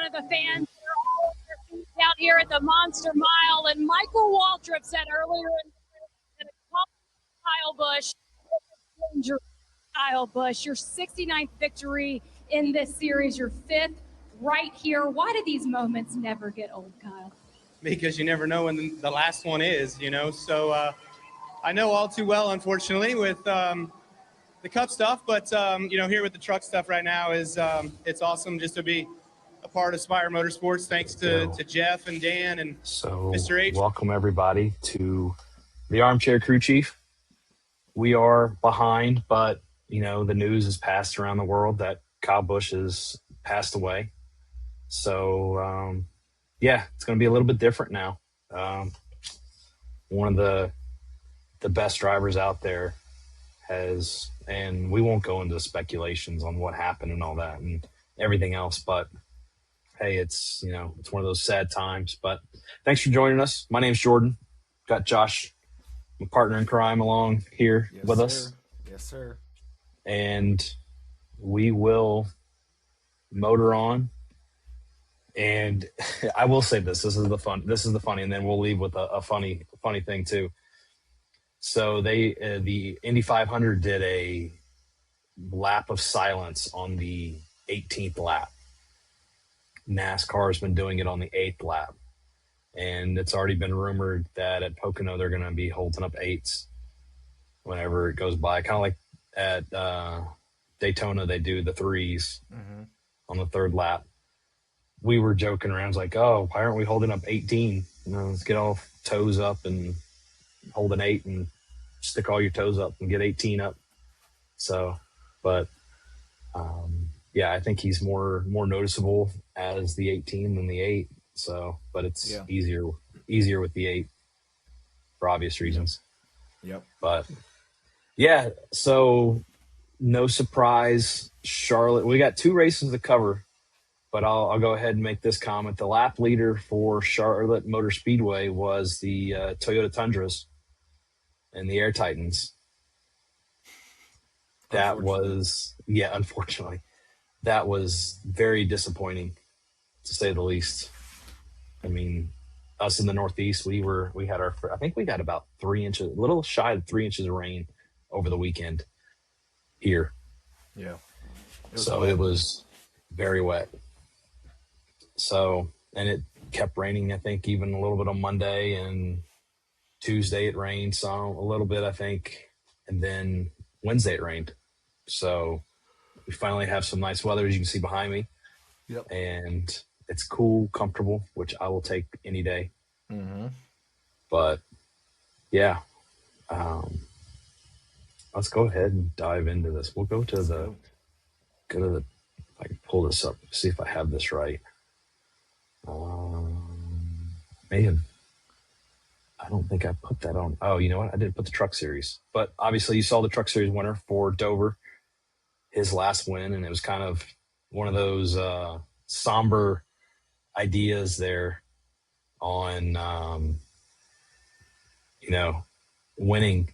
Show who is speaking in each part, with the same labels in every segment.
Speaker 1: front of the fans. They're all on their feet down here at the Monster Mile. And Michael Waltrip said earlier that it's Kyle Busch. Kyle Busch, your 69th victory in this series, your 5th right here. Why do these moments never get old, Kyle?
Speaker 2: Because you never know when the last one is, So I know all too well, unfortunately, with the Cup stuff. But, here with the truck stuff right now is it's awesome just to be a part of Spire Motorsports. Thanks to Jeff and Dan and Mr. H.
Speaker 3: Welcome, everybody, to the Armchair Crew Chief. We are behind, but, the news has passed around the world that Kyle Busch has passed away. So, it's going to be a little bit different now. One of the best drivers out there has, and we won't go into speculations on what happened and all that and everything else, but hey, it's one of those sad times. But thanks for joining us. My name's Jordan. Got Josh, my partner in crime, along here with us.
Speaker 4: Yes, sir.
Speaker 3: And we will motor on. And I will say this is the funny, and then we'll leave with a funny thing too. So the Indy 500 did a lap of silence on the 18th lap. NASCAR has been doing it on the 8th lap. And it's already been rumored that at Pocono, they're going to be holding up 8s whenever it goes by. Kind of like at Daytona, they do the 3s on the 3rd lap. We were joking around, like, oh, why aren't we holding up 18? Let's get all toes up and hold an 8 and stick all your toes up and get 18 up. So, but I think he's more noticeable as the 18 than the 8. So, but it's easier with the 8 for obvious reasons.
Speaker 4: Yep.
Speaker 3: But so no surprise, Charlotte. We got 2 races to cover. But I'll go ahead and make this comment. The lap leader for Charlotte Motor Speedway was the Toyota Tundras and the Air Titans. That was, unfortunately, that was very disappointing, to say the least. I mean, us in the Northeast, we had I think we got about 3 inches, a little shy of 3 inches of rain over the weekend here.
Speaker 4: Yeah.
Speaker 3: It was very wet. So, and it kept raining, I think, even a little bit on Monday, and Tuesday it rained some, a little bit, I think, and then Wednesday it rained. So we finally have some nice weather, as you can see behind me.
Speaker 4: Yep.
Speaker 3: And it's cool, comfortable, which I will take any day.
Speaker 4: Mm-hmm.
Speaker 3: But let's go ahead and dive into this. We'll go to the, if I can pull this up, see if I have this right. Man, I don't think I put that on. Oh, you know what? I didn't put the Truck Series. But obviously you saw the Truck Series winner for Dover, his last win, and it was kind of one of those somber ideas there on, winning.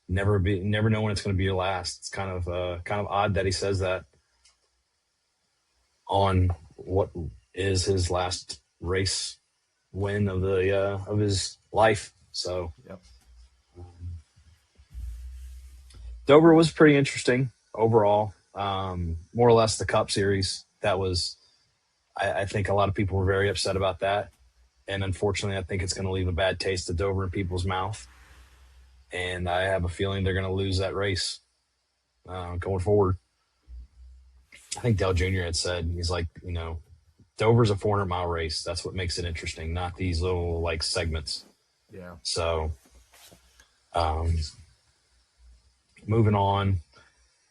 Speaker 3: Never know when it's going to be your last. It's kind of odd that he says that on what is his last race win of his life. So Dover was pretty interesting overall. More or less the Cup Series. That was, I think a lot of people were very upset about that. And unfortunately, I think it's going to leave a bad taste of Dover in people's mouth. And I have a feeling they're going to lose that race going forward. I think Dale Jr. had said, he's like, Dover's a 400-mile race. That's what makes it interesting, not these little segments.
Speaker 4: Yeah.
Speaker 3: So, moving on,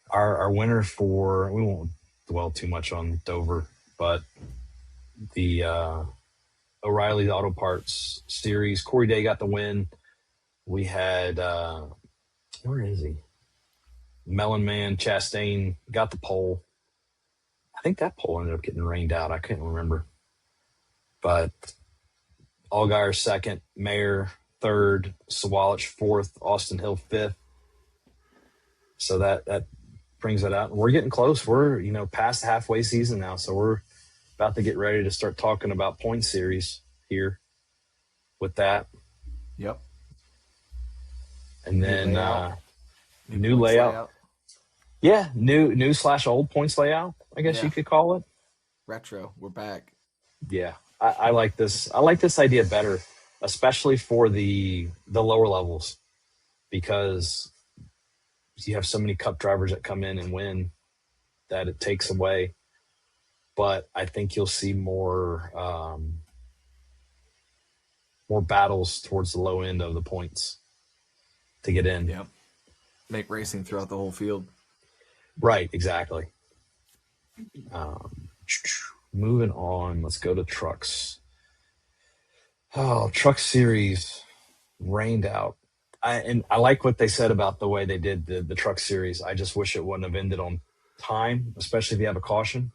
Speaker 3: our winner for, we won't dwell too much on Dover, but the O'Reilly Auto Parts Series, Corey Day got the win. We had, where is he? Melon Man Chastain got the pole. I think that pole ended up getting rained out. I couldn't remember. But Allgaier second, Mayer third, Sawalich fourth, Austin Hill fifth. So that brings it out. We're getting close. We're, past the halfway season now. So we're about to get ready to start talking about point series here with that.
Speaker 4: Yep.
Speaker 3: And then new
Speaker 4: points
Speaker 3: layout. Yeah, new/old points layout, I guess you could call it.
Speaker 4: Retro. We're back.
Speaker 3: Yeah. I like this. I like this idea better, especially for the lower levels, because you have so many cup drivers that come in and win that it takes away. But I think you'll see more battles towards the low end of the points to get in.
Speaker 4: Yep. Make racing throughout the whole field.
Speaker 3: Right, exactly. Moving on, let's go to trucks. Oh, truck series rained out. I like what they said about the way they did the truck series. I just wish it wouldn't have ended on time, especially if you have a caution.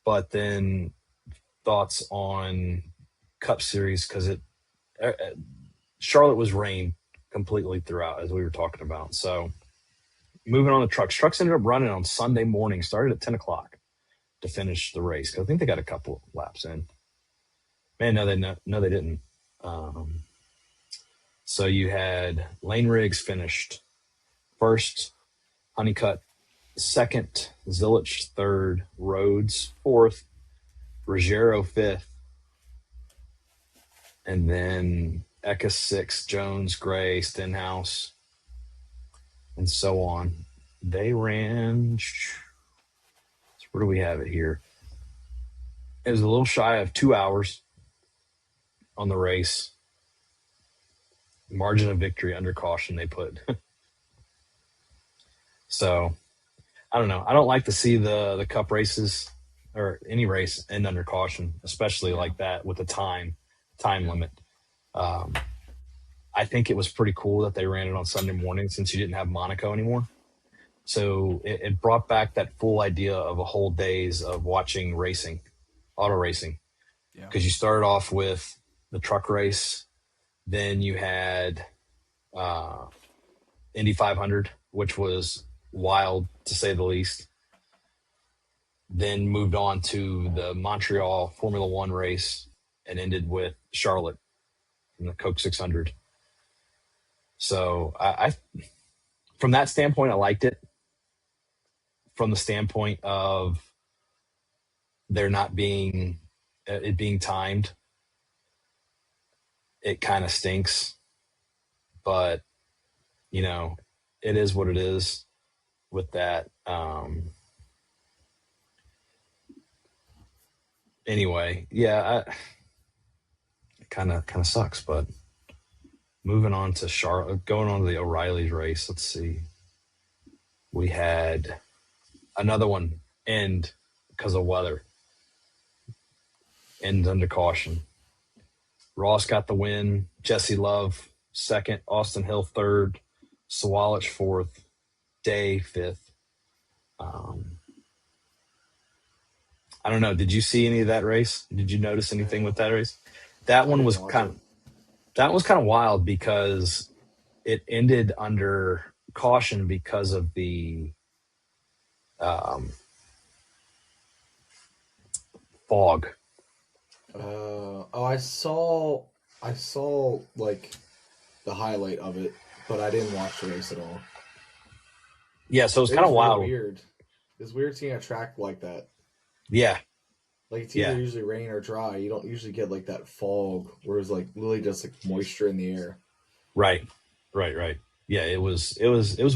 Speaker 3: But then thoughts on Cup Series, because Charlotte was rained completely throughout, as we were talking about. So moving on to trucks. Trucks ended up running on Sunday morning, started at 10 o'clock to finish the race, because I think they got a couple laps in. Man, no, they didn't. So you had Lane Riggs finished first, Honeycutt second, Zilich third, Rhodes fourth, Ruggiero fifth, and then Eka sixth, Jones, Gray, Stenhouse, and so on. They ran. Where do we have it here? It was a little shy of 2 hours on the race. Margin of victory under caution, they put. So, I don't know. I don't like to see the cup races or any race end under caution, especially like that with a time limit. I think it was pretty cool that they ran it on Sunday morning, since you didn't have Monaco anymore. So it brought back that full idea of a whole days of watching racing, auto racing. Because you started off with the truck race, then you had Indy 500, which was wild to say the least. Then moved on to the Montreal Formula One race and ended with Charlotte in the Coke 600. So I from that standpoint, I liked it. From the standpoint of there not being it being timed, it kind of stinks. But it is what it is with that. Anyway, yeah, it kind of sucks. But moving on to Charlotte, going on to the O'Reilly's race. Let's see. We had another one end because of weather. End under caution. Ross got the win. Jesse Love second. Austin Hill third. Sawalich fourth. Day fifth. I don't know. Did you see any of that race? Did you notice anything with that race? That one was kind of wild, because it ended under caution because of the fog.
Speaker 4: I saw like the highlight of it, but I didn't watch the race at all.
Speaker 3: Yeah, so it was kind of wild.
Speaker 4: Weird. It's weird seeing a track like that.
Speaker 3: Yeah.
Speaker 4: Like, it's either usually rain or dry. You don't usually get like that fog, whereas like literally just like moisture in the air.
Speaker 3: Right. Yeah, it was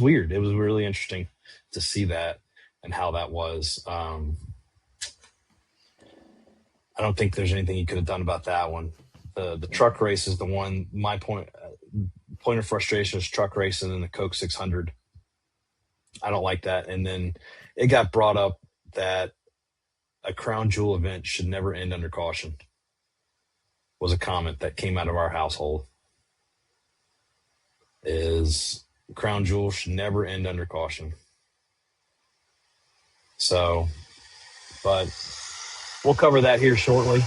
Speaker 3: weird. It was really interesting to see that and how that was. I don't think there's anything you could have done about that one. The truck race is the one. My point of frustration is truck race and then the Coke 600. I don't like that. And then it got brought up that a crown jewel event should never end under caution. Was a comment that came out of our household. Is crown jewel should never end under caution. So, but we'll cover that here shortly.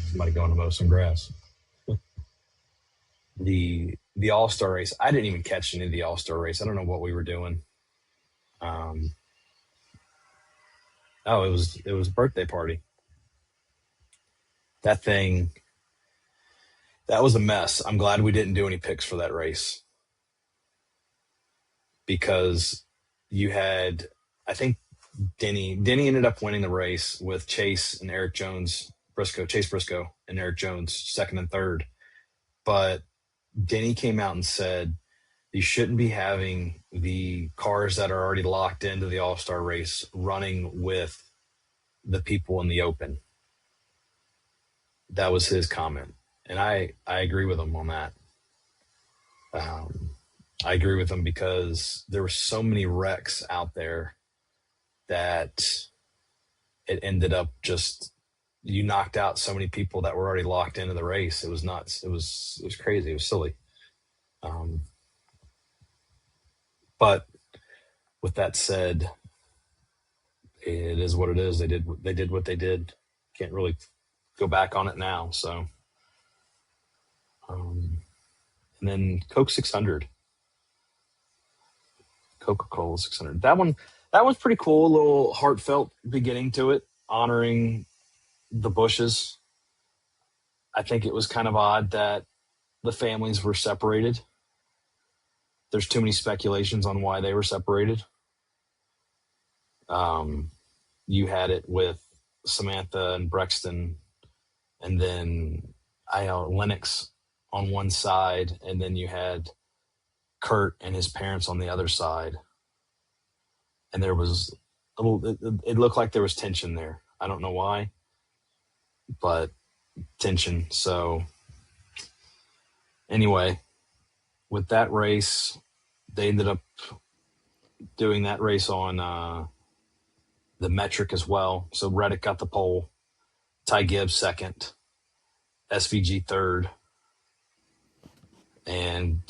Speaker 3: Somebody going to mow some grass. The All-Star race. I didn't even catch any of the All-Star race. I don't know what we were doing. Oh, it was a birthday party. That thing, that was a mess. I'm glad we didn't do any picks for that race because you had, I think Denny ended up winning the race with Chase and Eric Jones, Chase Briscoe and Eric Jones, second and third. But Denny came out and said, you shouldn't be having the cars that are already locked into the All-Star race running with the people in the open. That was his comment. And I agree with him on that. I agree with him because there were so many wrecks out there that it ended up just, you knocked out so many people that were already locked into the race. It was nuts. It was crazy. It was silly. But with that said, it is what it is. They did what they did. Can't really go back on it now. So, and then Coke 600, Coca-Cola 600. That one's pretty cool. A little heartfelt beginning to it, honoring the Bushes. I think it was kind of odd that the families were separated. There's too many speculations on why they were separated. You had it with Samantha and Brexton, and then Lennox on one side, and then you had Kurt and his parents on the other side. And there was it looked like there was tension there. I don't know why, but tension. So anyway, with that race, they ended up doing that race on the metric as well. So Reddick got the pole, Ty Gibbs second, SVG third, and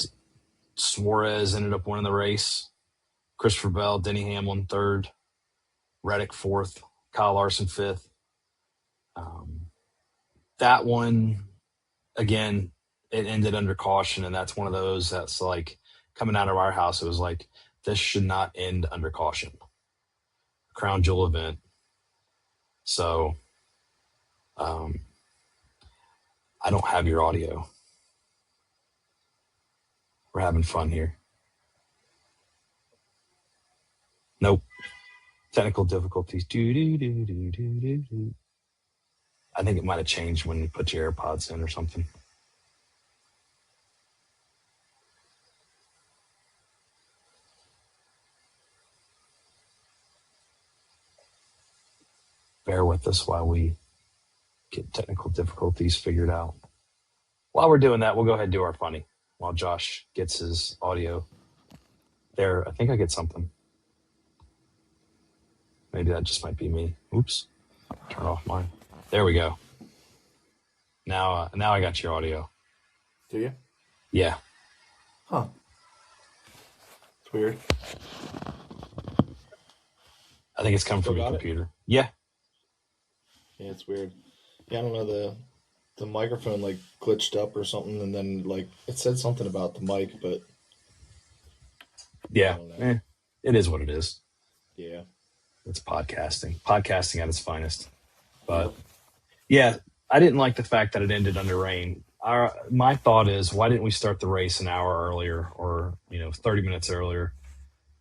Speaker 3: Suarez ended up winning the race. Christopher Bell, Denny Hamlin third, Reddick fourth, Kyle Larson fifth. That one, again, it ended under caution, and that's one of those that's like coming out of our house. It was like, this should not end under caution. Crown Jewel event. So I don't have your audio. We're having fun here. Nope. Technical difficulties. I think it might have changed when you put your AirPods in or something. Bear with us while we get technical difficulties figured out. While we're doing that, we'll go ahead and do our funny while Josh gets his audio. There, I think I get something. Maybe that just might be me. Oops. Turn off mine. There we go. Now I got your audio.
Speaker 4: Do you?
Speaker 3: Yeah.
Speaker 4: Huh. It's weird.
Speaker 3: I think it's coming from your computer. Yeah.
Speaker 4: Yeah, it's weird. Yeah, I don't know, the microphone like glitched up or something, and then like it said something about the mic, but
Speaker 3: yeah, it is what it is.
Speaker 4: Yeah,
Speaker 3: it's podcasting at its finest. But yeah, I didn't like the fact that it ended under rain. My thought is, why didn't we start the race an hour earlier, or 30 minutes earlier?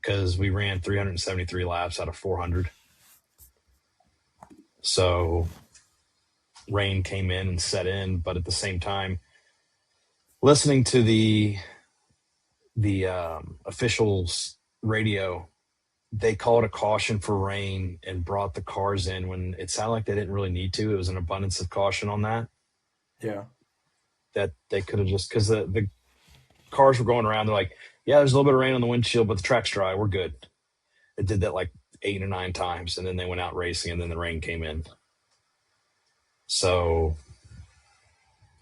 Speaker 3: Because we ran 373 laps out of 400. So rain came in and set in, but at the same time, listening to the officials radio, they called a caution for rain and brought the cars in when it sounded like they didn't really need to. It was an abundance of caution on that.
Speaker 4: Yeah.
Speaker 3: That they could have just, because the cars were going around, they're like, yeah, there's a little bit of rain on the windshield, but the track's dry. We're good. It did that like 8 or 9 times, and then they went out racing, and then the rain came in. So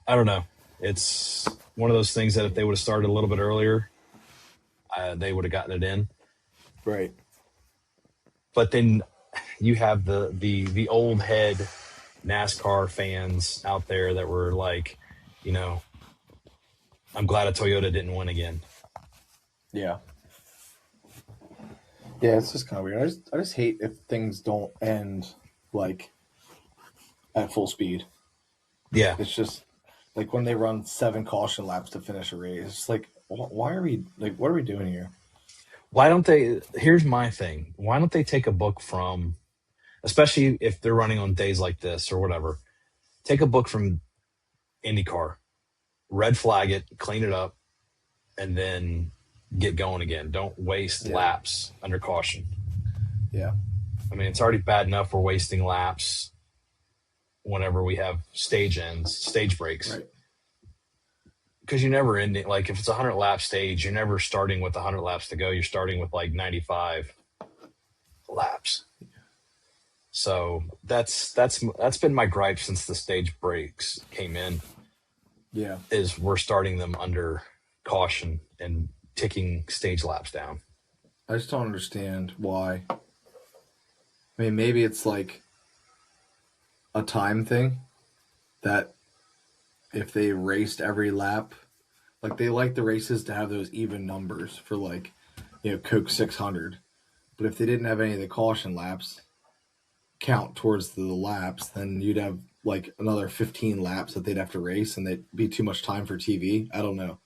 Speaker 3: I don't know. It's one of those things that if they would have started a little bit earlier, they would have gotten it in.
Speaker 4: Right.
Speaker 3: But then you have the old head NASCAR fans out there that were like, I'm glad a Toyota didn't win again.
Speaker 4: Yeah. Yeah, it's just kind of weird. I just hate if things don't end like at full speed.
Speaker 3: Yeah.
Speaker 4: It's just like when they run 7 caution laps to finish a race. It's like, why are we like, what are we doing here?
Speaker 3: Why don't they? Here's my thing. Why don't they take a book from, especially if they're running on days like this or whatever, take a book from IndyCar, red flag it, clean it up, and then get going again. Don't waste
Speaker 4: Yeah.
Speaker 3: laps under caution.
Speaker 4: Yeah.
Speaker 3: I mean, it's already bad enough we're wasting laps whenever we have stage breaks.
Speaker 4: Right.
Speaker 3: Because you never end it. Like if it's a 100-lap stage, you're never starting with 100 laps to go. You're starting with like 95 laps. So that's been my gripe since the stage breaks came in.
Speaker 4: Yeah.
Speaker 3: Is we're starting them under caution and ticking stage laps down.
Speaker 4: I just don't understand why. I mean, maybe it's like a time thing that if they raced every lap, like they like the races to have those even numbers for like, Coke 600. But if they didn't have any of the caution laps count towards the laps, then you'd have like another 15 laps that they'd have to race and they'd be too much time for TV. I don't know.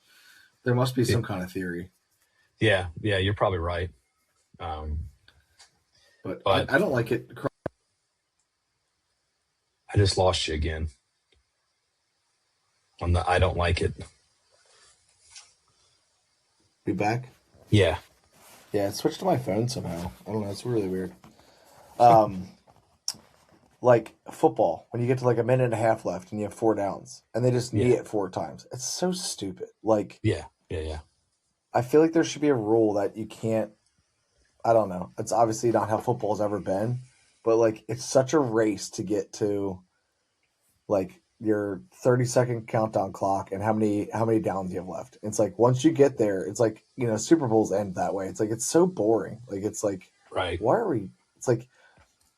Speaker 4: There must be some kind of theory.
Speaker 3: Yeah, you're probably right.
Speaker 4: But I don't like it.
Speaker 3: I just lost you again on the I don't like it.
Speaker 4: Be back?
Speaker 3: Yeah.
Speaker 4: Yeah, it switched to my phone somehow. I don't know. It's really weird. Like football, when you get to like a minute and a half left and you have 4 downs and they just knee it 4 times. It's so stupid. Like,
Speaker 3: Yeah.
Speaker 4: I feel like there should be a rule that you can't, I don't know. It's obviously not how football's ever been, but like it's such a race to get to like your 30-second countdown clock and how many downs you have left. It's like once you get there, it's like, Super Bowls end that way. It's like it's so boring. Like it's like,
Speaker 3: Right.
Speaker 4: why are we? It's like,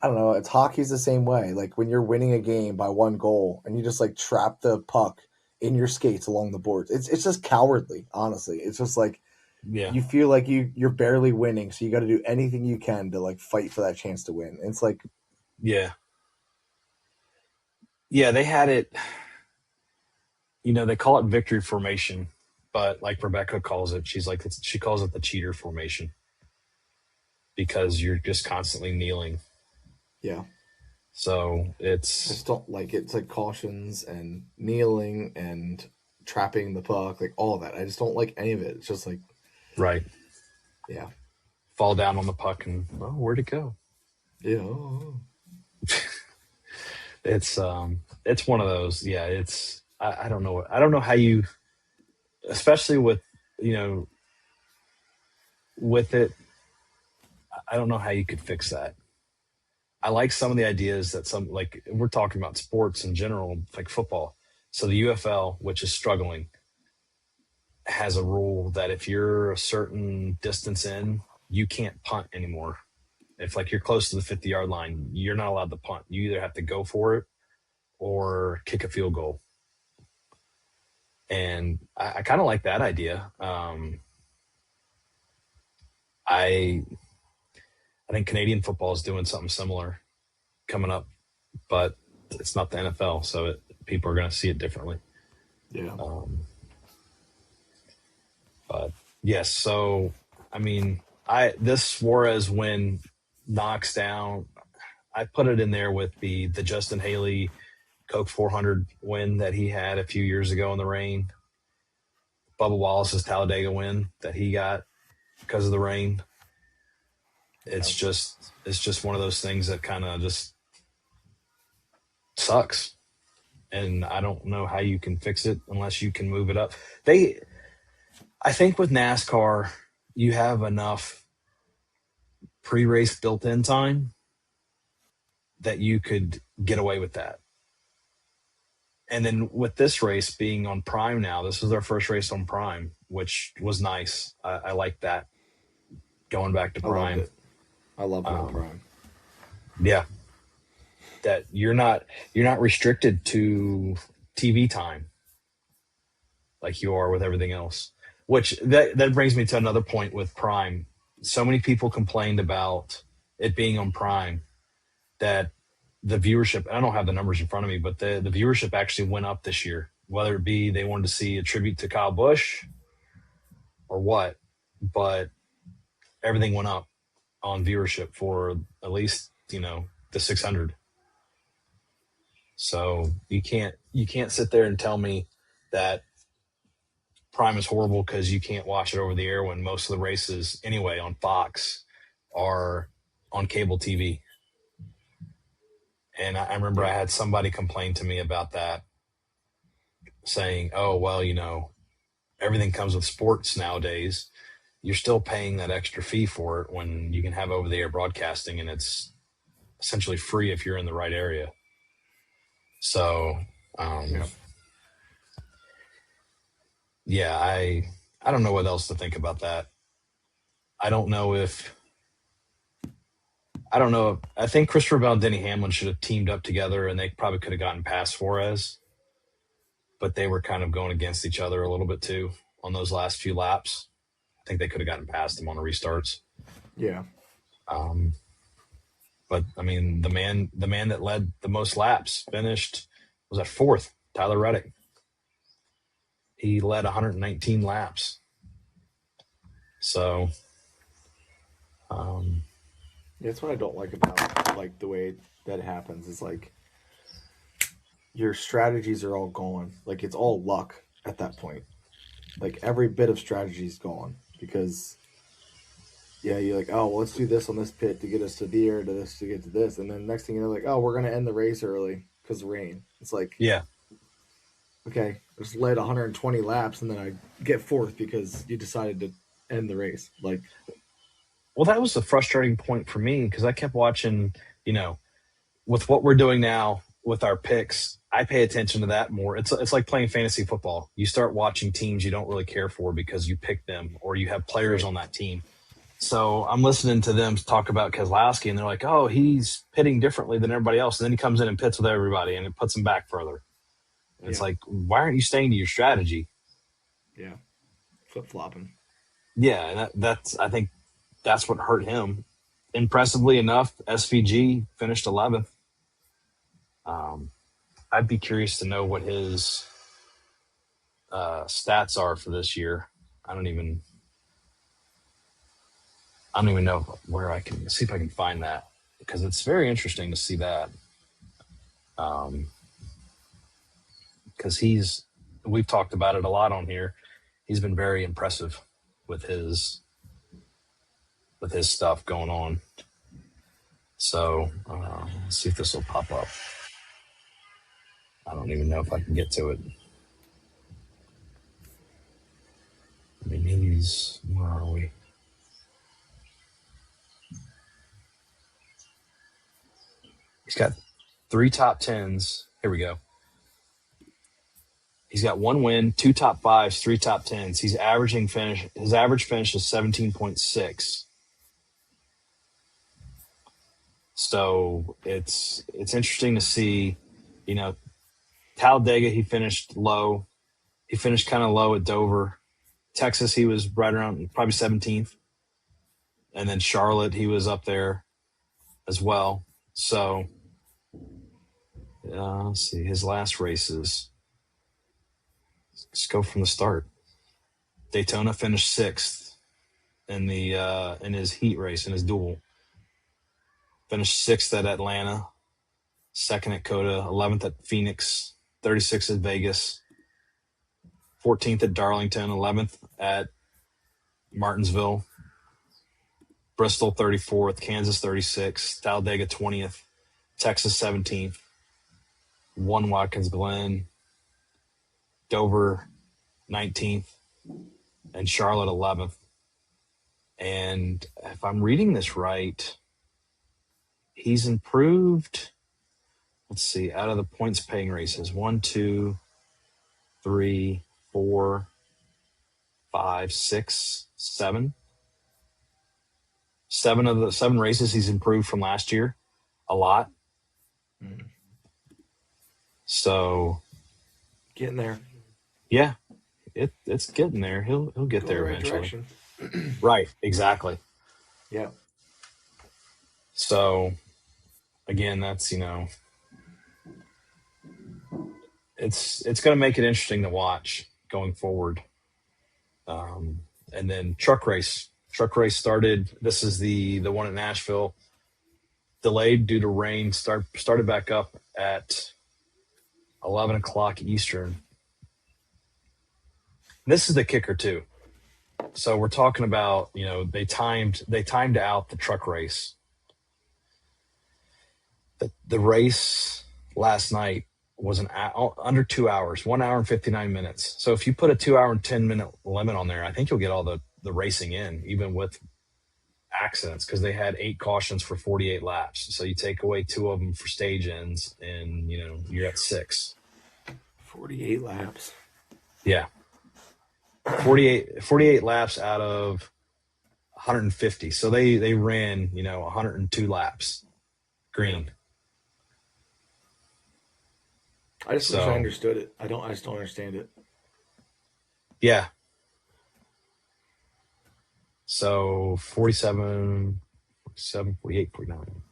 Speaker 4: I don't know. It's hockey's the same way. Like when you're winning a game by 1 goal and you just like trap the puck in your skates along the boards. It's just cowardly, honestly. It's just like you feel like you're barely winning, so you got to do anything you can to like fight for that chance to win. It's like
Speaker 3: Yeah, they had it. They call it victory formation, but like Rebecca calls it, she calls it the cheater formation because you're just constantly kneeling.
Speaker 4: Yeah.
Speaker 3: So
Speaker 4: I just don't like it. It's like cautions and kneeling and trapping the puck, like all of that. I just don't like any of it. It's just like,
Speaker 3: right.
Speaker 4: Yeah.
Speaker 3: Fall down on the puck and where'd it go?
Speaker 4: Yeah.
Speaker 3: It's one of those. Yeah. It's I don't know. I don't know how you, especially with with it. I don't know how you could fix that. I like some of the ideas that like we're talking about sports in general, like football. So the UFL, which is struggling, has a rule that if you're a certain distance in, you can't punt anymore. If like you're close to the 50-yard line, you're not allowed to punt. You either have to go for it or kick a field goal. And I kind of like that idea. I think Canadian football is doing something similar coming up, but it's not the NFL, so people are going to see it differently.
Speaker 4: Yeah.
Speaker 3: But yes, so I mean, this Suarez win knocks down. I put it in there with the Justin Haley Coke 400 win that he had a few years ago in the rain. Bubba Wallace's Talladega win that he got because of the rain. It's just one of those things that kind of just sucks. And I don't know how you can fix it unless you can move it up. I think with NASCAR, you have enough pre-race built-in time that you could get away with that. And then with this race being on Prime now, this was their first race on Prime, which was nice. I like that. Going back to Prime.
Speaker 4: I love it on Prime.
Speaker 3: Yeah. That you're not restricted to TV time like you are with everything else. Which that brings me to another point with Prime. so many people complained about it being on Prime that the viewership, and I don't have the numbers in front of me, but the viewership actually went up this year, whether it be they wanted to see a tribute to Kyle Busch or what, but everything went up on viewership for at least, the 600. So you can't sit there and tell me that Prime is horrible because you can't watch it over the air when most of the races anyway on Fox are on cable TV. And I remember I had somebody complain to me about that, saying, oh, well, everything comes with sports nowadays. You're still paying that extra fee for it when you can have over the air broadcasting, and it's essentially free if you're in the right area. So, I don't know what else to think about that. I think Christopher Bell and Denny Hamlin should have teamed up together, and they probably could have gotten past Suarez, but they were kind of going against each other a little bit too on those last few laps. I think they could have gotten past them on the restarts.
Speaker 4: Yeah.
Speaker 3: But I mean, the man that led the most laps was at fourth, Tyler Reddick. He led 119 laps. So,
Speaker 4: that's what I don't like about like the way that happens. Is like your strategies are all gone. Like it's all luck at that point. Like every bit of strategy is gone because you're like, oh, well, let's do this on this pit to get us to there, to this to get to this, and then next thing you know, like, oh, we're gonna end the race early because of rain. It's like,
Speaker 3: yeah,
Speaker 4: okay, I just led 120 laps and then I get fourth because you decided to end the race. Like,
Speaker 3: well, that was the frustrating point for me because I kept watching, with what we're doing now with our picks, I pay attention to that more. It's like playing fantasy football. You start watching teams you don't really care for because you pick them or you have players on that team. So I'm listening to them talk about Keselowski, and they're like, oh, he's pitting differently than everybody else. And then he comes in and pits with everybody, and it puts him back further. And it's like, why aren't you staying to your strategy?
Speaker 4: Yeah. Flip-flopping.
Speaker 3: Yeah, and I think that's what hurt him. Impressively enough, SVG finished 11th. I'd be curious to know what his stats are for this year. I don't even know where I can see if I can find that, because it's very interesting to see that. Because we've talked about it a lot on here. He's been very impressive with his stuff going on. So let's see if this will pop up. I don't even know if I can get to it. I mean, where are we? He's got 3 top 10s. Here we go. He's got 1 win, 2 top 5s, 3 top 10s. His average finish is 17.6. So it's interesting to see, Talladega, he finished low. He finished kind of low at Dover. Texas, he was right around probably 17th. And then Charlotte, he was up there as well. So let's see, his last races. Let's go from the start. Daytona finished 6th in his heat race, in his duel. Finished 6th at Atlanta, 2nd at Coda, 11th at Phoenix, 36th at Vegas, 14th at Darlington, 11th at Martinsville, Bristol 34th, Kansas 36th, Talladega 20th, Texas 17th, 1 Watkins Glen, Dover 19th, and Charlotte 11th. And if I'm reading this right, he's improved. Let's see, out of the points paying races, 1, 2, 3, 4, 5, 6, 7. 7 of the 7 races he's improved from last year a lot.
Speaker 4: Mm.
Speaker 3: So
Speaker 4: getting there.
Speaker 3: Yeah, it's getting there. He'll get there eventually.
Speaker 4: Right,
Speaker 3: Right, exactly.
Speaker 4: Yeah.
Speaker 3: So, again, that's, it's going to make it interesting to watch going forward. And then truck race started. This is the one at Nashville, delayed due to rain. Started back up at 11 o'clock Eastern. This is the kicker too. So we're talking about, they timed out the truck race. The race last night was under 2 hours, 1 hour and 59 minutes. So if you put a 2 hour and 10-minute limit on there, I think you'll get all the racing in, even with accidents, because they had 8 cautions for 48 laps. So you take away 2 of them for stage ends, and you're at 6.
Speaker 4: 48 laps.
Speaker 3: Yeah. 48 laps out of 150. So they ran, 102 laps green.
Speaker 4: I just wish I understood it. I just don't understand it.
Speaker 3: Yeah. So 47, 48, 49.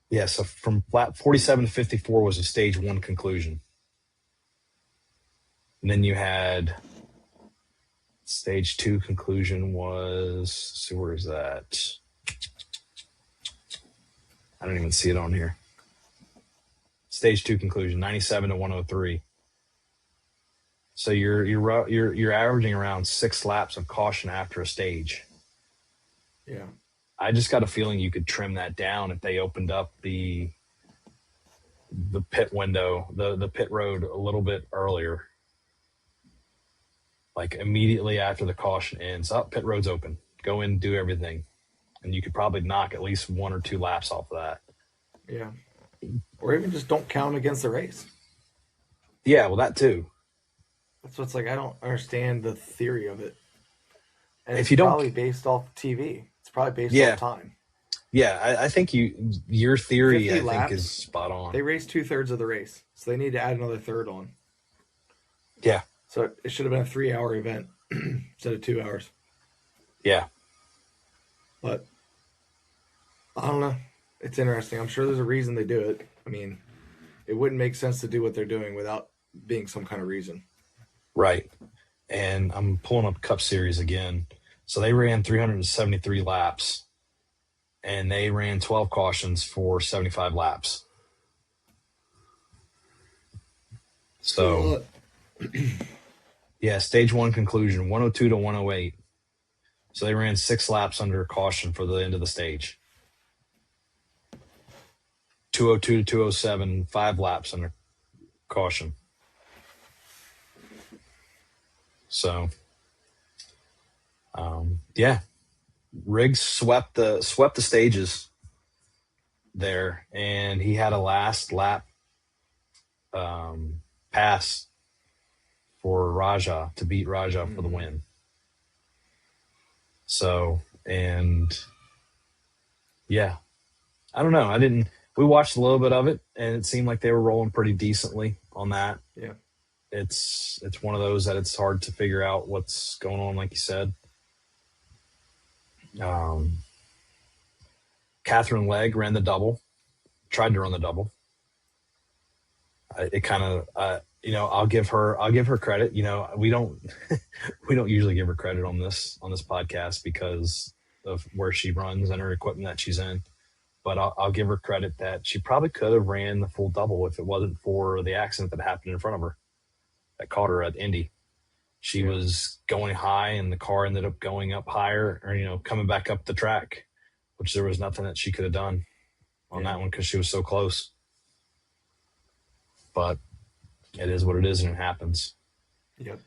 Speaker 3: Yeah, so from lap 47 to 54 was a stage 1 conclusion. And then you had stage 2 conclusion was, see, where is that? I don't even see it on here. Stage 2 conclusion, 97 to 103. So you're averaging around 6 laps of caution after a stage.
Speaker 4: Yeah.
Speaker 3: I just got a feeling you could trim that down if they opened up the pit window, the pit road a little bit earlier. Like immediately after the caution ends, pit road's open. Go in, do everything. And you could probably knock at least 1 or 2 laps off of that.
Speaker 4: Yeah. Or even just don't count against the race.
Speaker 3: Yeah, well, that too.
Speaker 4: That's what's like, I don't understand the theory of it. And
Speaker 3: If
Speaker 4: it's
Speaker 3: you don't,
Speaker 4: probably based off TV. It's probably based off time.
Speaker 3: Yeah, I think your theory, I
Speaker 4: laps,
Speaker 3: think, is spot on.
Speaker 4: They raced 2/3 of the race, so they need to add another third on.
Speaker 3: Yeah.
Speaker 4: So it should have been a 3-hour event instead of 2 hours.
Speaker 3: Yeah.
Speaker 4: But I don't know. It's interesting. I'm sure there's a reason they do it. I mean, it wouldn't make sense to do what they're doing without being some kind of reason.
Speaker 3: Right. And I'm pulling up Cup Series again. So they ran 373 laps, and they ran 12 cautions for 75 laps. So, yeah, stage 1 conclusion, 102 to 108. So they ran 6 laps under caution for the end of the stage. 202 to 207, 5 laps under caution. So, yeah, Riggs swept the stages there, and he had a last lap pass for Raja to beat Raja for the win. So, and yeah, I don't know. We watched a little bit of it, and it seemed like they were rolling pretty decently on that.
Speaker 4: Yeah.
Speaker 3: It's one of those that it's hard to figure out what's going on, like you said. Catherine Legg ran the double, tried to run the double. It kind of, I'll give her credit. We don't usually give her credit on this podcast because of where she runs and her equipment that she's in. But I'll give her credit that she probably could have ran the full double if it wasn't for the accident that happened in front of her that caught her at Indy. She was going high, and the car ended up going up higher, or coming back up the track, which there was nothing that she could have done on that one because she was so close. But it is what it is, and it happens.
Speaker 4: Yep.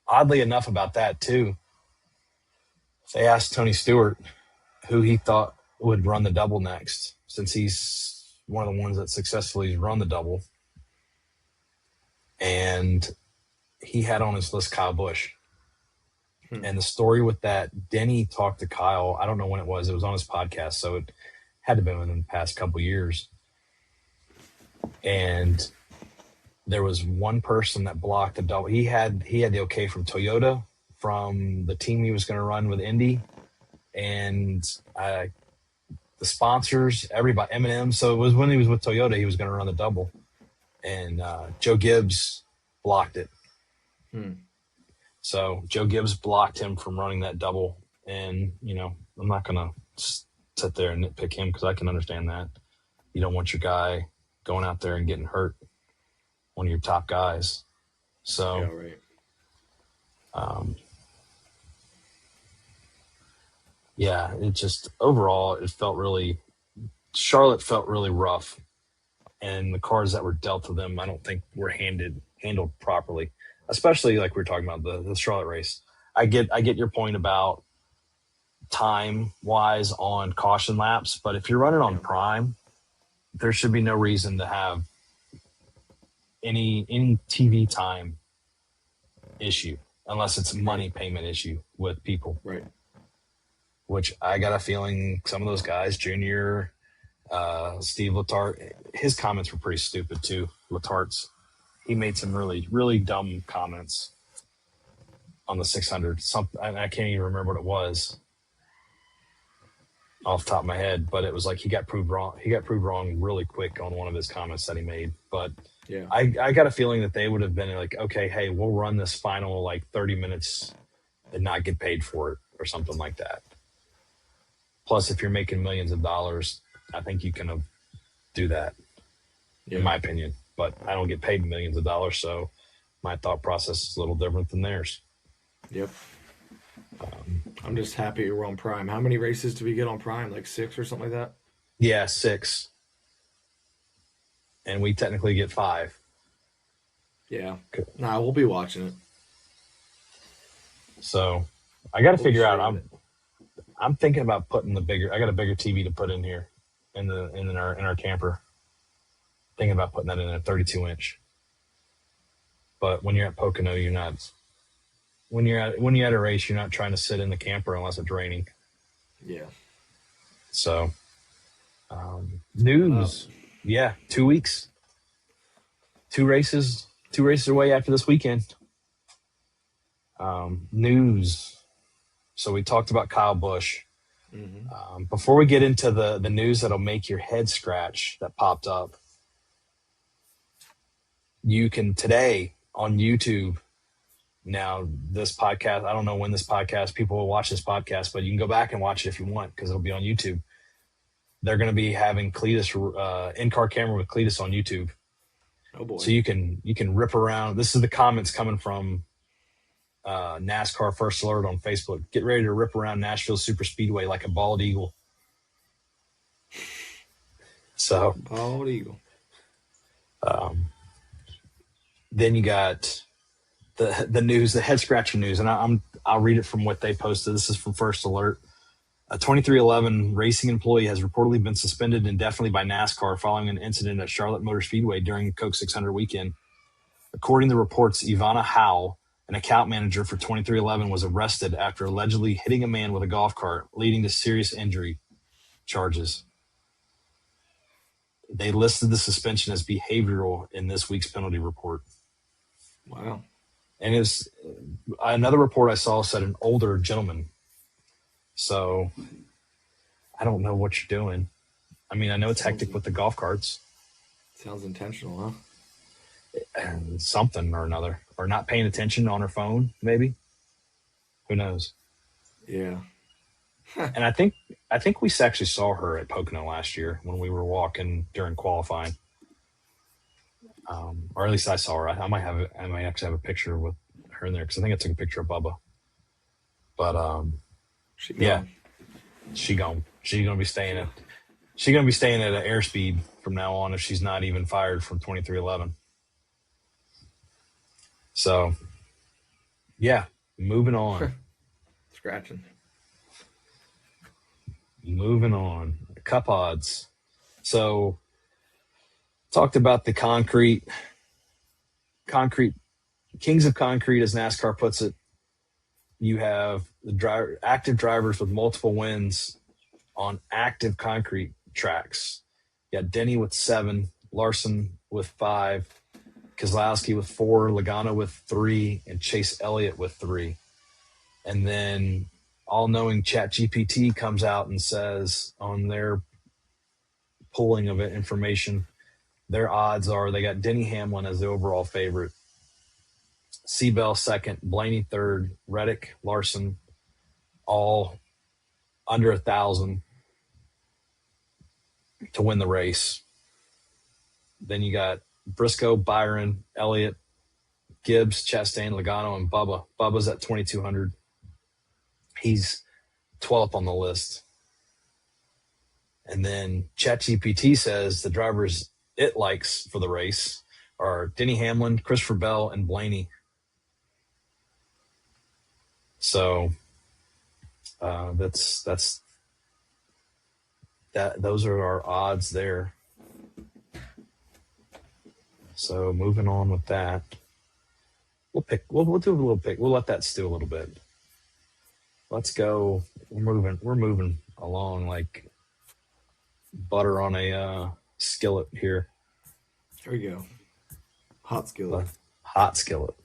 Speaker 3: Oddly enough about that too, they asked Tony Stewart who he thought would run the double next, since he's one of the ones that successfully run the double. And he had on his list Kyle Busch. And the story with that, Denny talked to Kyle. I don't know when it was. It was on his podcast, so it had to have been within the past couple years. And there was one person that blocked the double. He had the okay from Toyota, from the team he was going to run with Indy, and the sponsors, everybody, M&M. So it was when he was with Toyota, he was going to run the double, and Joe Gibbs blocked it. So Joe Gibbs blocked him from running that double, and I'm not going to sit there and nitpick him because I can understand that. You don't want your guy going out there and getting hurt, one of your top guys. So,
Speaker 4: yeah, right.
Speaker 3: Yeah, it just overall Charlotte felt really rough, and the cards that were dealt to them, I don't think were handled properly. Especially like we were talking about the Charlotte race. I get your point about time wise on caution laps, but if you're running on prime, there should be no reason to have any TV time issue unless it's a money payment issue with people.
Speaker 4: Right.
Speaker 3: Which I got a feeling some of those guys, Junior, Steve Letarte, his comments were pretty stupid too. Letarte's, he made some really, really dumb comments on the 600. I can't even remember what it was off the top of my head, but it was like he got proved wrong. He got proved wrong really quick on one of his comments that he made. But
Speaker 4: yeah,
Speaker 3: I got a feeling that they would have been like, okay, hey, we'll run this final like 30 minutes and not get paid for it or something like that. Plus, if you're making millions of dollars, I think you can do that, in my opinion. But I don't get paid millions of dollars, so my thought process is a little different than theirs.
Speaker 4: Yep. I'm just happy we're on Prime. How many races do we get on Prime? Like 6 or something like that?
Speaker 3: Yeah, 6. And we technically get 5.
Speaker 4: Yeah. Nah, we'll be watching it.
Speaker 3: So I got to figure out. I'm thinking about putting I got a bigger TV to put in here in our camper. Thinking about putting that in a 32-inch. But when you're at Pocono, you're not. When you're at a race, you're not trying to sit in the camper unless it's raining.
Speaker 4: Yeah.
Speaker 3: So, news. Yeah, 2 weeks. 2 races away after this weekend. News. So we talked about Kyle Busch. Mm-hmm. Before we get into the news that'll make your head scratch that popped up, you can today on YouTube. Now, this podcast, I don't know when people will watch this podcast, but you can go back and watch it if you want because it'll be on YouTube. They're going to be having Cletus, in-car camera with Cletus on YouTube.
Speaker 4: Oh, boy.
Speaker 3: So you can rip around. This is the comments coming from NASCAR First Alert on Facebook. Get ready to rip around Nashville Super Speedway like a bald eagle. So
Speaker 4: bald eagle.
Speaker 3: Then you got the news, the head scratcher news, and I'll read it from what they posted. This is from First Alert. A 2311 racing employee has reportedly been suspended indefinitely by NASCAR following an incident at Charlotte Motor Speedway during the Coke 600 weekend. According to reports, Ivana Howe, an account manager for 2311, was arrested after allegedly hitting a man with a golf cart, leading to serious injury charges. They listed the suspension as behavioral in this week's penalty report.
Speaker 4: Wow.
Speaker 3: And another report I saw said an older gentleman. So I don't know what you're doing. I mean, I know it's hectic with the golf carts.
Speaker 4: Sounds intentional, huh?
Speaker 3: And something or another. Or not paying attention on her phone, maybe. Who knows?
Speaker 4: Yeah.
Speaker 3: And I think we actually saw her at Pocono last year when we were walking during qualifying. Or at least I saw her. I might actually have a picture with her in there because I think I took a picture of Bubba. But she's gonna be staying at an airspeed from now on if she's not even fired from 2311. So yeah, moving on.
Speaker 4: Scratching.
Speaker 3: Moving on. Cup odds. So talked about the concrete kings of concrete, as NASCAR puts it. You have the active drivers with multiple wins on active concrete tracks. You got Denny with 7, Larson with 5, Keselowski with 4, Logano with 3, and Chase Elliott with 3. And then all-knowing ChatGPT comes out and says on their pulling of it information, their odds are they got Denny Hamlin as the overall favorite, Seabell second, Blaney third, Reddick, Larson, all under 1,000 to win the race. Then you got Briscoe, Byron, Elliott, Gibbs, Chastain, Logano, and Bubba. Bubba's at 2,200. He's 12th on the list. And then ChatGPT says the drivers it likes for the race are Denny Hamlin, Christopher Bell, and Blaney. So those are our odds there. So moving on with that, we'll do a little pick. We'll let that stew a little bit. Let's go. We're moving along like butter on a skillet here.
Speaker 4: There we go. Hot skillet.
Speaker 3: Hot skillet.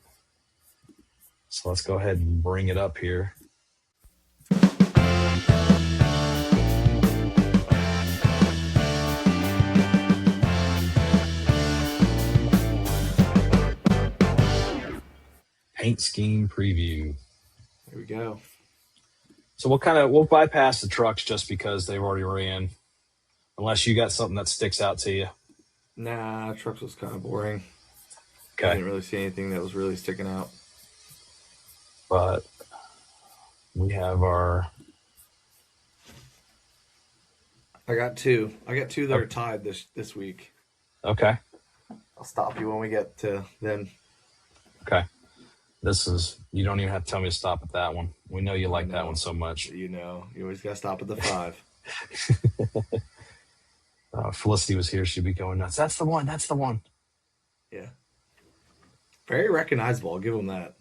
Speaker 3: So let's go ahead and bring it up here. Paint scheme preview.
Speaker 4: There we go.
Speaker 3: So we'll bypass the trucks just because they've already ran. Unless you got something that sticks out to you.
Speaker 4: Nah, trucks was kind of boring.
Speaker 3: Okay.
Speaker 4: I didn't really see anything that was really sticking out.
Speaker 3: But we have our...
Speaker 4: I got two that are tied this week.
Speaker 3: Okay.
Speaker 4: I'll stop you when we get to them.
Speaker 3: Okay. You don't even have to tell me to stop at that one. We know you like that one so much.
Speaker 4: You always got to stop at the 5.
Speaker 3: Felicity was here. She'd be going nuts. That's the one. That's the one.
Speaker 4: Yeah. Very recognizable. I'll give them that.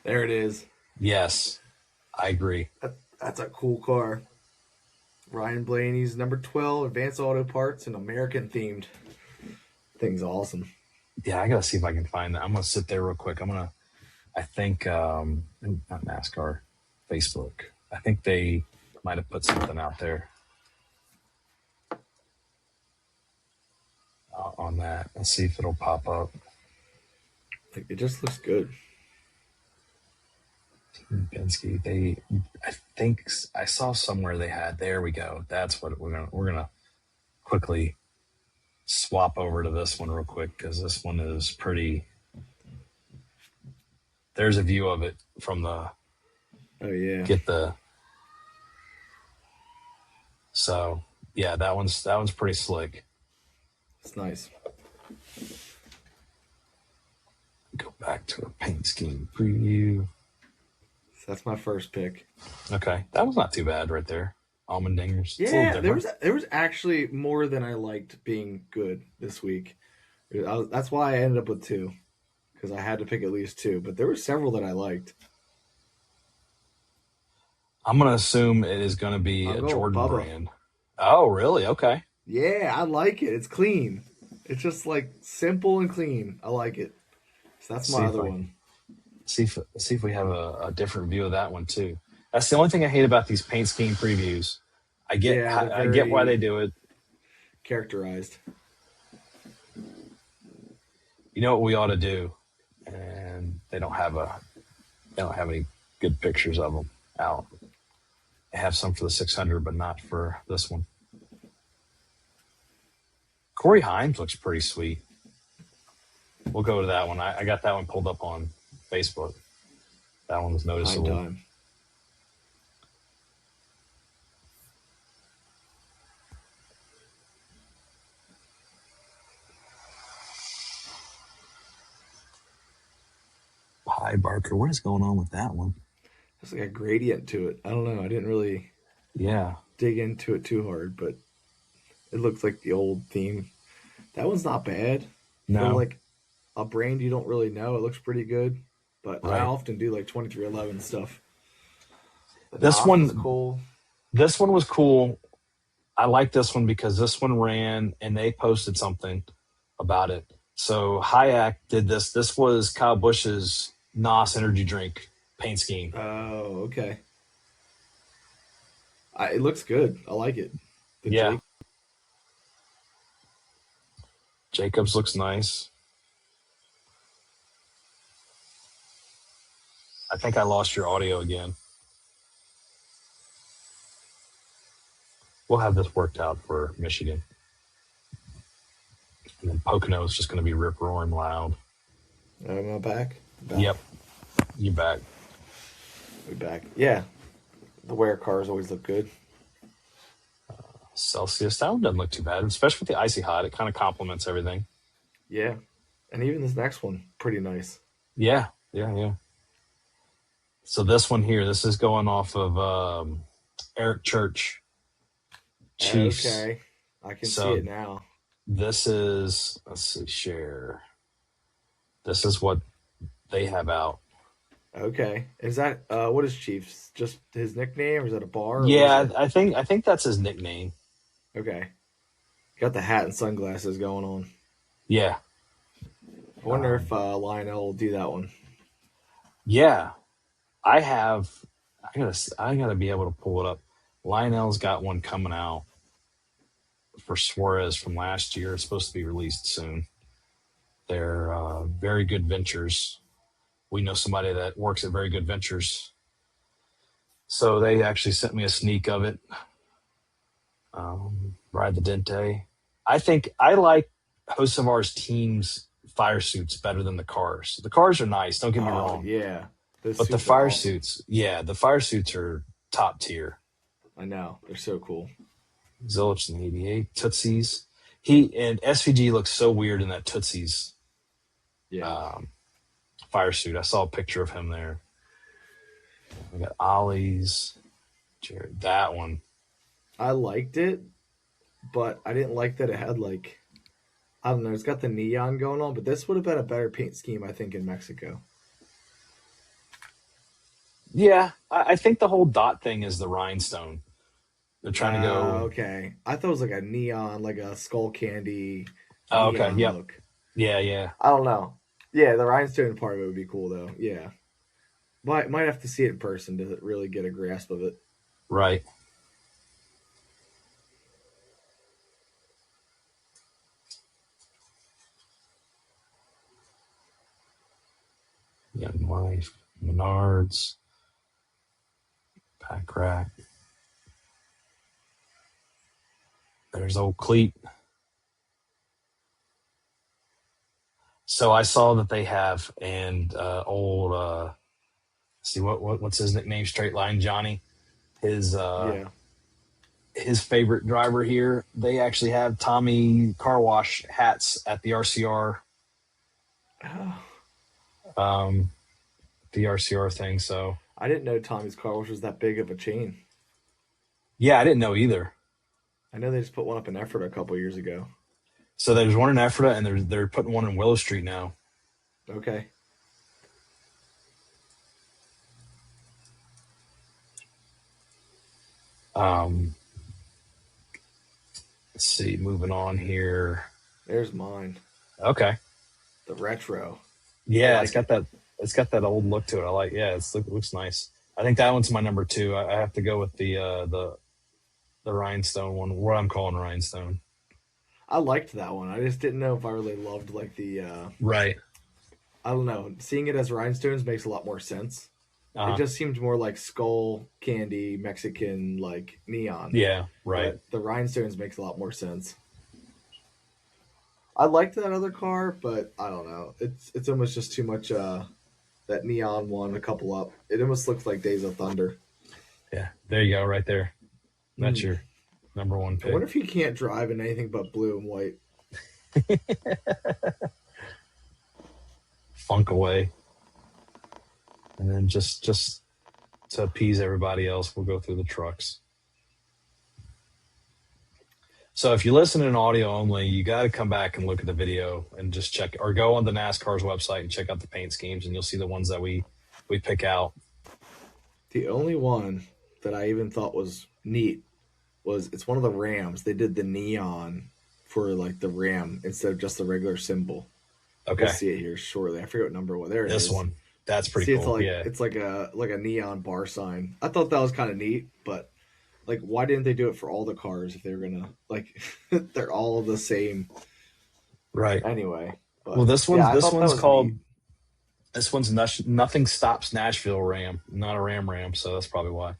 Speaker 4: There it is.
Speaker 3: Yes, I agree.
Speaker 4: That's a cool car. Ryan Blaney's number 12, Advanced Auto Parts, and American themed. Thing's awesome.
Speaker 3: Yeah, I got to see if I can find that. I'm going to sit there real quick. I think, not NASCAR, Facebook. I think they might have put something out there on that. Let's see if it'll pop up.
Speaker 4: It just looks good.
Speaker 3: Penske, I think I saw somewhere they had. There we go. That's what we're gonna quickly swap over to this one real quick because this one is pretty. There's a view of it from the.
Speaker 4: Oh yeah.
Speaker 3: So yeah, that one's pretty slick.
Speaker 4: It's nice.
Speaker 3: Go back to a paint scheme preview.
Speaker 4: That's my first pick.
Speaker 3: Okay, that was not too bad right there. Almond dingers.
Speaker 4: Yeah, there was actually more than I liked being good this week. That's why I ended up with 2 because I had to pick at least 2. But there were several that I liked.
Speaker 3: I'm gonna assume it is gonna be a Jordan
Speaker 4: Bubba.
Speaker 3: brand. Oh, really? Okay.
Speaker 4: Yeah, I like it. It's clean. It's just like simple and clean. I like it. So that's my other one.
Speaker 3: See if we have a different view of that one too. That's the only thing I hate about these paint scheme previews. I get why they do it.
Speaker 4: Characterized.
Speaker 3: You know what we ought to do, and they don't have any good pictures of them out. They have some for the 600, but not for this one. Corey Himes looks pretty sweet. We'll go to that one. I got that one pulled up on Facebook. That one was noticeable.
Speaker 4: Time.
Speaker 3: Hi, Barker. What is going on with that one?
Speaker 4: There's like a gradient to it. I don't know. I didn't really dig into it too hard, but it looks like the old theme. That one's not bad.
Speaker 3: No.
Speaker 4: For like a brand you don't really know, it looks pretty good. But I often do like 2311 stuff.
Speaker 3: This one
Speaker 4: was cool.
Speaker 3: This one was cool. I like this one because this one ran and they posted something about it. So Hayek did this. This was Kyle Busch's NOS energy drink paint scheme.
Speaker 4: Oh, okay. It looks good. I like it. The
Speaker 3: Yeah.
Speaker 4: Jake.
Speaker 3: Jacobs looks nice. I think I lost your audio again. We'll have this worked out for Michigan. And then Pocono is just going to be rip roaring loud.
Speaker 4: Am I back?
Speaker 3: Yep. You back.
Speaker 4: We back. Yeah. The wear cars always look good.
Speaker 3: Celsius, that one doesn't look too bad, especially with the icy hot. It kind of complements everything.
Speaker 4: Yeah. And even this next one, pretty nice.
Speaker 3: Yeah. So this one here, this is going off of Eric Church Chiefs.
Speaker 4: Okay. I can see it now.
Speaker 3: This is, let's see, share. This is what they have out.
Speaker 4: Okay. Is that what is Chiefs? Just his nickname, or is that a bar?
Speaker 3: Yeah, I think that's his nickname.
Speaker 4: Okay. Got the hat and sunglasses going on.
Speaker 3: Yeah.
Speaker 4: I wonder if Lionel will do that one.
Speaker 3: Yeah. I gotta be able to pull it up. Lionel's got one coming out for Suarez from last year. It's supposed to be released soon. They're Very Good Ventures. We know somebody that works at Very Good Ventures. So they actually sent me a sneak of it. Ride the Dente. I think I like Hocevar's team's fire suits better than the cars. The cars are nice, don't get me wrong.
Speaker 4: Yeah.
Speaker 3: But the fire suits, the fire suits are top tier.
Speaker 4: I know. They're so cool.
Speaker 3: Zilich in 88, Tootsies. And SVG looks so weird in that Tootsies fire suit. I saw a picture of him there. We got Ollie's, Jared, that one.
Speaker 4: I liked it, but I didn't like that it had I don't know, it's got the neon going on, but this would have been a better paint scheme, I think, in Mexico.
Speaker 3: Yeah, I think the whole dot thing is the rhinestone. They're trying to go.
Speaker 4: Okay. I thought it was like a neon, like a skull candy.
Speaker 3: Oh, okay. Yep.
Speaker 4: Look.
Speaker 3: Yeah.
Speaker 4: I don't know. Yeah, the rhinestone part of it would be cool, though. Yeah. Might have to see it in person to really get a grasp of it.
Speaker 3: Right. Young Life, Menards, Pack Rack. There's old Cleat. So I saw that they have see what's his nickname? Straight Line Johnny. His favorite driver here. They actually have Tommy Car Wash hats at the RCR. The RCR thing. So
Speaker 4: I didn't know Tommy's Car Wash was that big of a chain.
Speaker 3: Yeah, I didn't know either.
Speaker 4: I know they just put one up in Ephrata a couple years ago.
Speaker 3: So there's one in Ephrata, and they're putting one in Willow Street now.
Speaker 4: Okay.
Speaker 3: Let's see. Moving on here.
Speaker 4: There's mine.
Speaker 3: Okay.
Speaker 4: The retro.
Speaker 3: Yeah, it's got that old look to it. I like. Yeah, it looks nice. I think that one's my number 2. I have to go with the rhinestone one. What I'm calling rhinestone.
Speaker 4: I liked that one. I just didn't know if I really loved the
Speaker 3: right.
Speaker 4: I don't know. Seeing it as rhinestones makes a lot more sense. It just seemed more like skull candy Mexican neon.
Speaker 3: Yeah, right.
Speaker 4: But the rhinestones makes a lot more sense. I liked that other car, but I don't know. It's almost just too much. That neon one, a couple up. It almost looks like Days of Thunder.
Speaker 3: Yeah, there you go, right there. That's your number 1 pick.
Speaker 4: I wonder if you can't drive in anything but blue and white.
Speaker 3: Funk away. And then just to appease everybody else, we'll go through the trucks. So if you listen in audio only, you got to come back and look at the video and just check, or go on the NASCAR's website and check out the paint schemes, and you'll see the ones that we pick out.
Speaker 4: The only one that I even thought was neat it's one of the Rams. They did the neon for the Ram instead of just the regular symbol.
Speaker 3: Okay.
Speaker 4: We'll see it here shortly. I forget what number. There it is.
Speaker 3: This one. That's pretty
Speaker 4: See,
Speaker 3: cool. Yeah.
Speaker 4: it's like a neon bar sign. I thought that was kind of neat, but like, why didn't they do it for all the cars if they were gonna like they're all the same
Speaker 3: Right.
Speaker 4: anyway?
Speaker 3: Well,
Speaker 4: But yeah, I
Speaker 3: this
Speaker 4: thought that
Speaker 3: one's
Speaker 4: was neat.
Speaker 3: called Nothing Stops Nashville Ram, not a Ram. So that's probably why.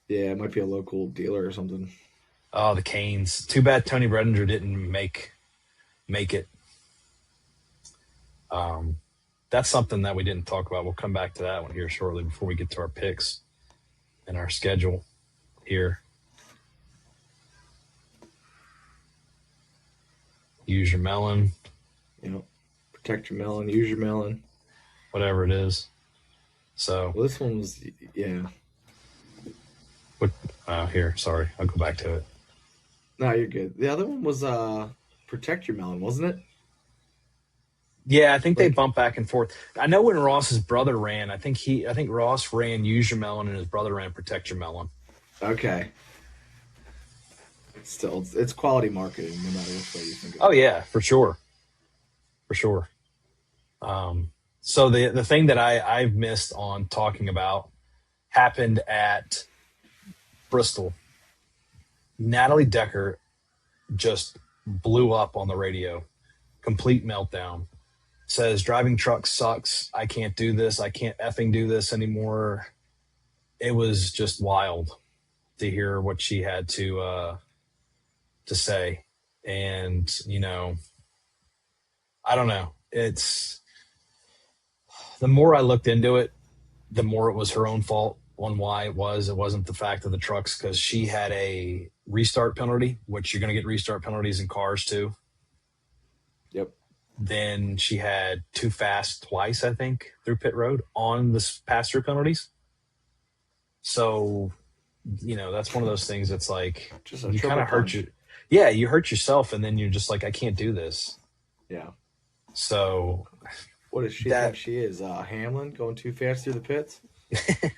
Speaker 4: Yeah, it might be a local dealer or something.
Speaker 3: Oh, the Canes. Too bad Tony Redinger didn't make it. That's something that we didn't talk about. We'll come back to that one here shortly before we get to our picks and our schedule here. Use your melon.
Speaker 4: You know, protect your melon, use your melon,
Speaker 3: whatever it is. So
Speaker 4: well, this one was yeah.
Speaker 3: What? Here, sorry, I'll go back to it.
Speaker 4: No, you're good. The other one was protect your melon, wasn't it?
Speaker 3: Yeah, I think they bump back and forth. I know when Ross's brother ran, I think Ross ran Use Your Melon and his brother ran Protect Your Melon.
Speaker 4: Okay. Still, it's quality marketing, no matter which way you think of it.
Speaker 3: Oh yeah, for sure. So the thing that I've missed on talking about happened at Bristol. Natalie Decker just blew up on the radio. Complete meltdown. Says driving trucks sucks. I can't do this. I can't effing do this anymore. It was just wild to hear what she had to say. And, I don't know. It's the more I looked into it, the more it was her own fault on why it was. It wasn't the fact of the trucks, because she had a restart penalty, which you're going to get restart penalties in cars too.
Speaker 4: Yep.
Speaker 3: Then she had too fast twice, I think, through pit road on the pass-through penalties. So, that's one of those things that's like,
Speaker 4: just a
Speaker 3: you kind of hurt you. Yeah, you hurt yourself, and then you're just like, I can't do this.
Speaker 4: Yeah.
Speaker 3: So,
Speaker 4: what does she think she is? Hamlin going too fast through the pits? That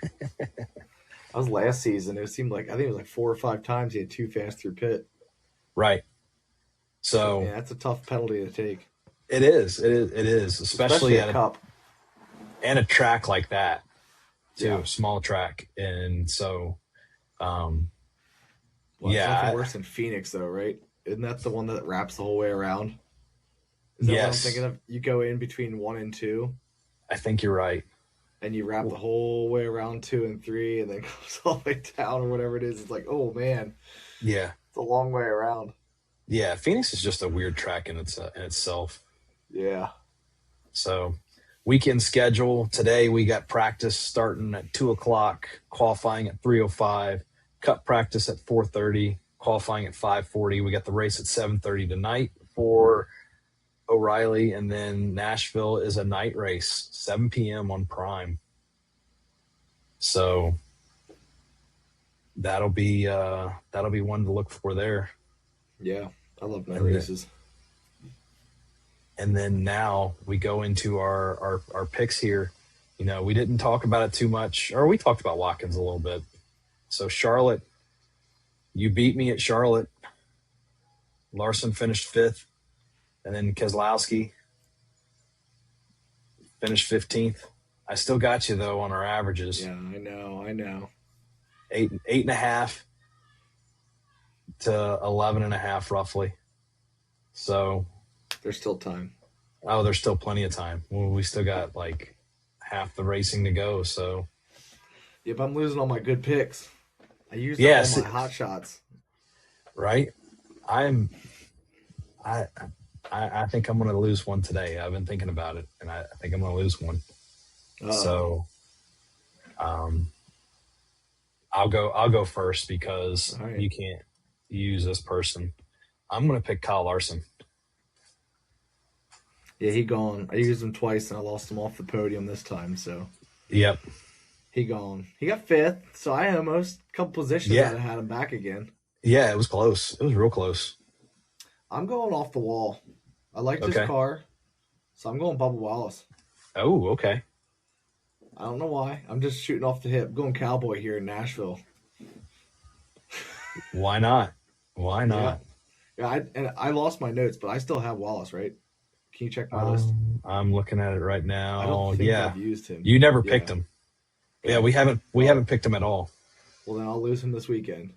Speaker 4: was last season. It seemed like, I think it was like 4 or 5 times he had too fast through pit.
Speaker 3: Right. So
Speaker 4: yeah, that's a tough penalty to take.
Speaker 3: It is, especially at
Speaker 4: a Cup
Speaker 3: and a track like that too,
Speaker 4: yeah.
Speaker 3: Small track. And so,
Speaker 4: well,
Speaker 3: yeah,
Speaker 4: nothing worse than Phoenix though, right? Isn't that the one that wraps the whole way around? Is that what I'm thinking of? You go in between 1 and 2.
Speaker 3: I think you're right.
Speaker 4: And you wrap the whole way around 2 and 3, and then goes all the way down or whatever it is. It's like, oh man,
Speaker 3: yeah,
Speaker 4: it's a long way around.
Speaker 3: Yeah, Phoenix is just a weird track in itself.
Speaker 4: Yeah.
Speaker 3: So, weekend schedule today, we got practice starting at 2:00, qualifying at 3:05, cup practice at 4:30, qualifying at 5:40. We got the race at 7:30 tonight for O'Reilly, and then Nashville is a night race, 7 p.m. on Prime. So that'll be one to look for there.
Speaker 4: Yeah, I love night races.
Speaker 3: And then now we go into our picks here. We didn't talk about it too much, or we talked about Watkins a little bit. So Charlotte, you beat me at Charlotte. Larson finished 5th. And then Keselowski finished 15th. I still got you, though, on our averages.
Speaker 4: Yeah, I know.
Speaker 3: 8.5 to 11.5, roughly. So
Speaker 4: there's still time.
Speaker 3: Oh, there's still plenty of time. Well, we still got like half the racing to go. So,
Speaker 4: yep, I'm losing all my good picks. I used all my hot shots.
Speaker 3: Right. I think I'm going to lose one today. I've been thinking about it, and I think I'm going to lose one. So, I'll go first because you can't use this person. I'm going to pick Kyle Larson.
Speaker 4: Yeah, he gone. I used him twice, and I lost him off the podium this time. So,
Speaker 3: yep,
Speaker 4: he gone. He got 5th, so I almost a couple positions that I had him back again.
Speaker 3: Yeah, it was close. It was real close.
Speaker 4: I'm going off the wall. I like this car, so I'm going Bubba Wallace.
Speaker 3: Oh, okay.
Speaker 4: I don't know why. I'm just shooting off the hip. I'm going Cowboy here in Nashville.
Speaker 3: Why not? Why not?
Speaker 4: Yeah, I lost my notes, but I still have Wallace, right? Can you check my list?
Speaker 3: I'm looking at it right
Speaker 4: I
Speaker 3: now.
Speaker 4: don't think
Speaker 3: Yeah,
Speaker 4: I've used him.
Speaker 3: you never picked him.
Speaker 4: Okay.
Speaker 3: Yeah, we haven't picked him at all.
Speaker 4: Well, then I'll lose him this weekend.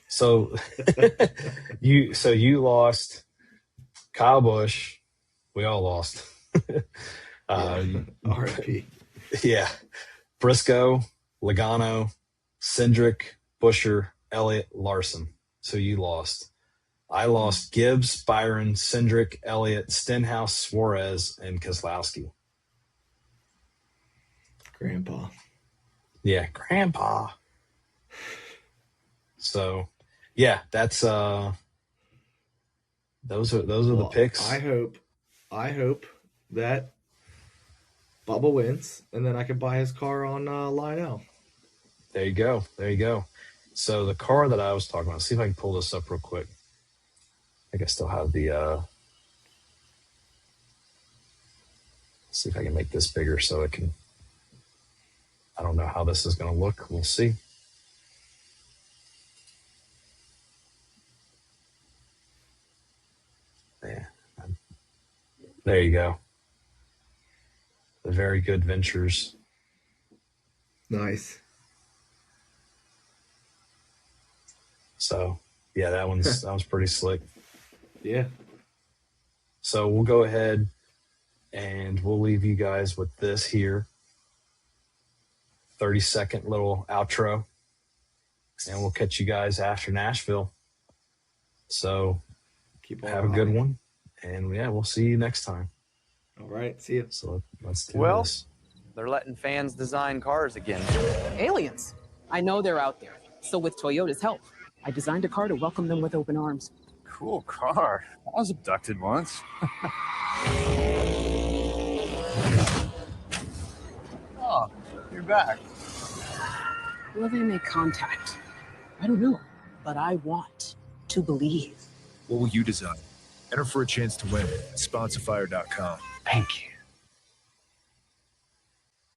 Speaker 3: So you lost Kyle Busch. We all lost.
Speaker 4: RIP.
Speaker 3: Yeah. Briscoe, Logano, Cindric, Busher, Elliott, Larson. So you lost. I lost Gibbs, Byron, Cindric, Elliott, Stenhouse, Suarez, and Keselowski.
Speaker 4: Grandpa.
Speaker 3: Yeah, Grandpa. So, yeah, that's those are the picks.
Speaker 4: I hope that Bubba wins, and then I can buy his car on Lionel.
Speaker 3: There you go. So the car that I was talking about, see if I can pull this up real quick. I think I still have the see if I can make this bigger so it can. I don't know how this is going to look. We'll see. Yeah. There you go. The Very Good Ventures.
Speaker 4: Nice.
Speaker 3: So yeah, that one's pretty slick.
Speaker 4: Yeah.
Speaker 3: So we'll go ahead and we'll leave you guys with this here. 30-second little outro. And we'll catch you guys after Nashville. So have a good one. And yeah, we'll see you next time.
Speaker 4: All right. See you.
Speaker 3: So let's do
Speaker 5: Well,
Speaker 3: this.
Speaker 5: they're letting fans design cars again.
Speaker 6: Aliens. I know they're out there. So with Toyota's help, I designed a car to welcome them with open arms.
Speaker 7: Cool car. I was abducted once. Oh, you're back.
Speaker 6: Will they make contact? I don't know, but I want to believe.
Speaker 8: What will you design? Enter for a chance to win at Sponsorfire.com.
Speaker 7: Thank you.